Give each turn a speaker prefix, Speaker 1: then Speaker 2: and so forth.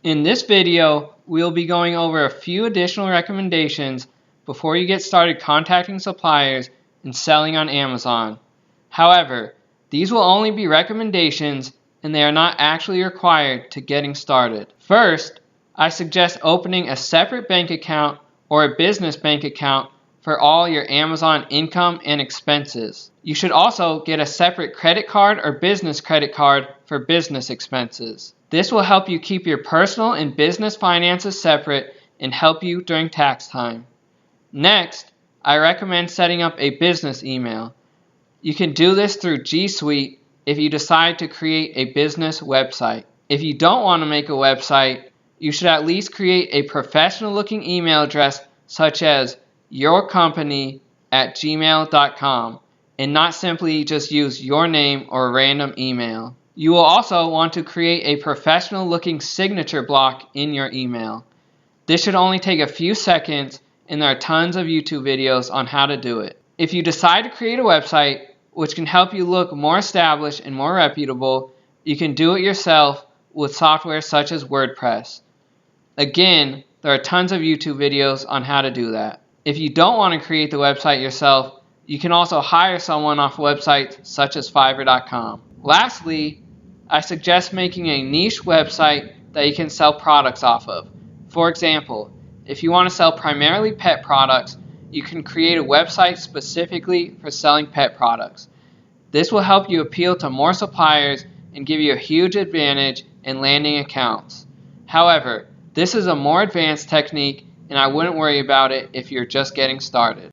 Speaker 1: In this video, we'll be going over a few additional recommendations before you get started contacting suppliers and selling on Amazon. However, these will only be recommendations and they are not actually required to getting started. First, I suggest opening a separate bank account or a business bank account for all your Amazon income and expenses. You should also get a separate credit card or business credit card for business expenses. This will help you keep your personal and business finances separate and help you during tax time. Next, I recommend setting up a business email. You can do this through G Suite if you decide to create a business website. If you don't want to make a website, you should at least create a professional looking email address such as yourcompany@gmail.com and not simply just use your name or a random email. You will also want to create a professional looking signature block in your email. This should only take a few seconds and there are tons of YouTube videos on how to do it. If you decide to create a website which can help you look more established and more reputable, you can do it yourself with software such as WordPress. Again, there are tons of YouTube videos on how to do that. If you don't want to create the website yourself, you can also hire someone off websites such as Fiverr.com. Lastly, I suggest making a niche website that you can sell products off of. For example, if you want to sell primarily pet products, you can create a website specifically for selling pet products. This will help you appeal to more suppliers and give you a huge advantage in landing accounts. However, this is a more advanced technique and I wouldn't worry about it if you're just getting started.